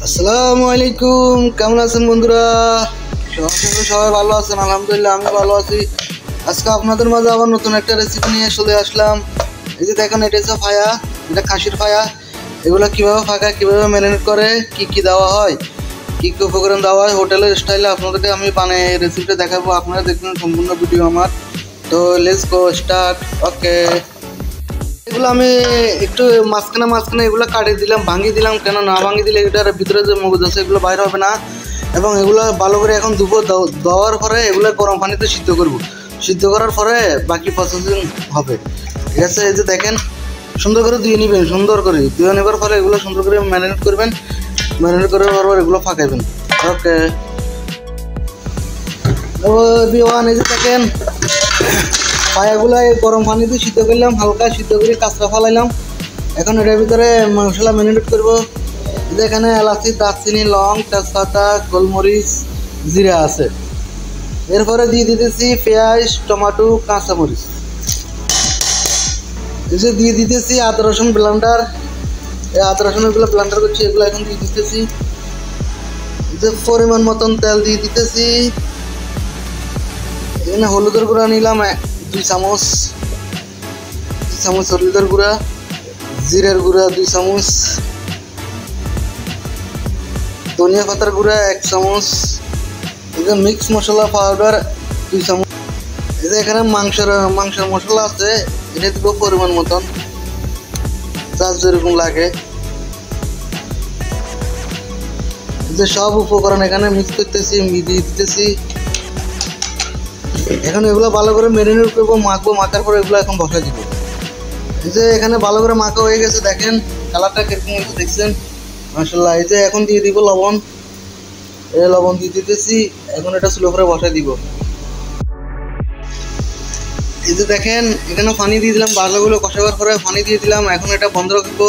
আসসালামু আলাইকুম, কেমন আছেন বন্ধুরা? সবাই ভালো আছেন? আলহামদুলিল্লাহ আমি ভালো আছি। আজকে আপনাদের মাঝে আবার নতুন একটা রেসিপি নিয়ে চলে আসলাম। এই যে দেখেন, এটা হচ্ছে ফায়া, এটা খাসির ফায়া। এগুলো কীভাবে ফাঁকায়, কীভাবে ম্যারিনেট করে, কি দেওয়া হয়, কী উপকরণ দেওয়া হয় হোটেলের স্টাইলে আপনাদেরকে আমি বানিয়ে রেসিপিটা দেখাবো। আপনারা দেখবেন সম্পূর্ণ ভিডিও আমার। তো লেটস গো স্টার্ট। ওকে, এগুলো আমি একটু মাঝখানে এগুলো কাটিয়ে দিলাম, ভাঙিয়ে দিলাম। কেন না ভাঙিয়ে দিলে এটার ভিতরে যে মগজ আছে এগুলো বাইরে হবে না। এবং এগুলো ভালো করে এখন দেওয়ার পরে এগুলো গরম পানিতে সিদ্ধ করব। সিদ্ধ করার পরে বাকি প্রসেসিং হবে, ঠিক আছে? এই যে দেখেন, সুন্দর করে ধুয়ে নেবেন, সুন্দর করে ধুয়ে নেবার পরে এগুলো সুন্দর করে ম্যারিনেট করবেন। ম্যারিনেট করার পর এগুলো ফাঁকাইবেন। ওকে, এই যে দেখেন, পায়াগুলো গরম পানি দিয়ে সিদ্ধ করলাম, হালকা সিদ্ধ করে কাঁচা ফালাইলাম। এখন এটার ভিতরে মশলা ম্যারিনেট করবো। এখানে এলাচি, দারচিনি, লং, তেজপাতা, গোলমরিচ, জিরা আছে। এরপরে দিয়ে দিতেছি পেঁয়াজ, টমেটো, কাঁচামরিচ। এসে দিয়ে দিতেছি আদা রসুন ব্লেন্ডার। এই আদা রসুনগুলো ব্লেন্ডার করছি, এগুলো এখন দিয়ে দিতেছি। যে পরিমাণ মতন তেল দিয়ে দিতেছি। এখানে হলুদের গুঁড়া নিলাম 2 চামচ, 2 চামচ হলুদের গুঁড়া, জিরার গুঁড়া 2 চামচ, ধনিয়া পাতার গুঁড়া 1 চামচ, এখানে মিক্স মশলা পাউডার 2 চামচ। এই যে এখানে মাংসের মশলা আছে, এটা দিব পরিমাণ মতন, যার যেরকম লাগে। এই যে সব উপকরণ এখানে মিক্স করতেছি, দিয়ে দিতেছি। এখন এগুলো ভালো করে ম্যারিনেট করবো, মাখবো। মাখার পরে এগুলো এখন বসাই দিব। এই যে এখানে ভালো করে মাখা হয়ে গেছে, দেখেন কালারটা কিরকম হয়েছে, দেখছেন? মাশাআল্লাহ। এই যে এখন দিয়ে দিব লবণ, লবণ দিয়ে দিতেছি। এখন এটা স্লো করে বসাই দিব। এই যে দেখেন, এখানে পানি দিয়ে দিলাম, ভালোগুলো কষাবার পরে পানি দিয়ে দিলাম। এখন এটা বন্ধ রাখবো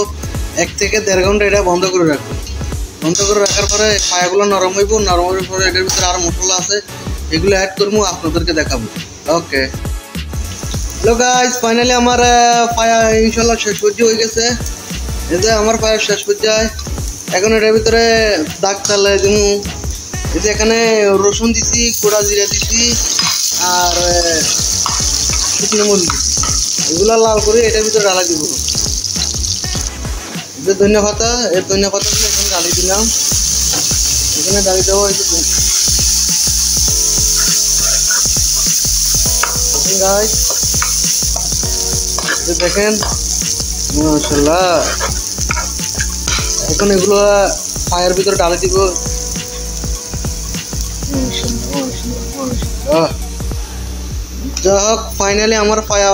1 থেকে 1.5 ঘন্টা, এটা বন্ধ করে রাখবো। বন্ধ করে রাখার পরে পায়াগুলো নরম হইব। নরম হওয়ার পরে এটার ভিতরে আরও মশলা আছে, এগুলো অ্যাড করবো, আপনাদেরকে দেখাবো। ওকে, হ্যালো গাইস, ফাইনালি আমার পায়া ইনশাল্লাহ শেষ পর্যায়ে হয়ে গেছে। এই যে আমার পায়ের শেষ পর্যায়ে। এখন এটার ভিতরে দাগ চালে দিব। এই যে এখানে রসুন দিছি, গোড়া জিরা দিছি, আর শুকনো মরিচ দিছি। এগুলো লাল করে এটার ভিতরে ডালা দিব। এই যে ধনিয়া পাতা, এই ধনিয়া পাতাগুলো এখানে ডালি দিলাম। এখানে ডালি দেবো। এই যে দেখেন, মাশাআল্লাহ। এখন এগুলো পায়ের ভিতরে ডালে দিব। যাই হোক, ফাইনালি আমার পায়া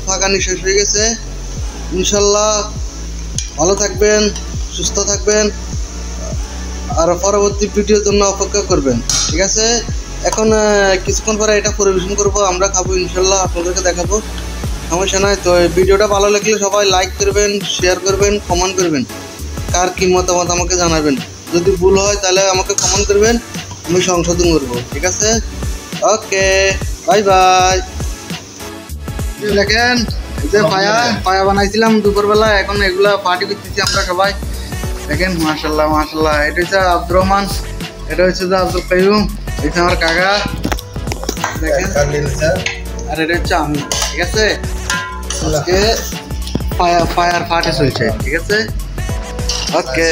ফাঁকানি শেষ হয়ে গেছে। ইনশাল্লাহ ভালো থাকবেন, সুস্থ থাকবেন, আর পরবর্তী ভিডিওর জন্য অপেক্ষা করবেন, ঠিক আছে? এখন কিছুক্ষণ পরে এটা পরিবেশন করবো, আমরা খাবো ইনশাল্লাহ, আপনাদেরকে দেখাবো, সমস্যা নয়। তো ভিডিওটা ভালো লাগলে সবাই লাইক করবেন, শেয়ার করবেন, কমেন্ট করবেন। কার কী মতামত আমাকে জানাবেন। যদি ভুল হয় তাহলে আমাকে কমেন্ট করবেন, আমি সংশোধন করবো, ঠিক আছে? ওকে, বাই বাই। দেখেন, এই যে পায়া বানাইছিলাম দুপুরবেলা, এখন এগুলা পার্টি করতেছি আমরা সবাই। দেখেন, মাশাআল্লাহ মাশাআল্লাহ। এটা হচ্ছে আব্দুর রহমান, এটা হচ্ছে যে আব্দুল কাইয়ুম, এটা আমার কাকা। দেখেন, আর এটা হচ্ছে আমি, ঠিক আছে? আজকে পায়ার পার্টি চলছে, ঠিক আছে? ওকে।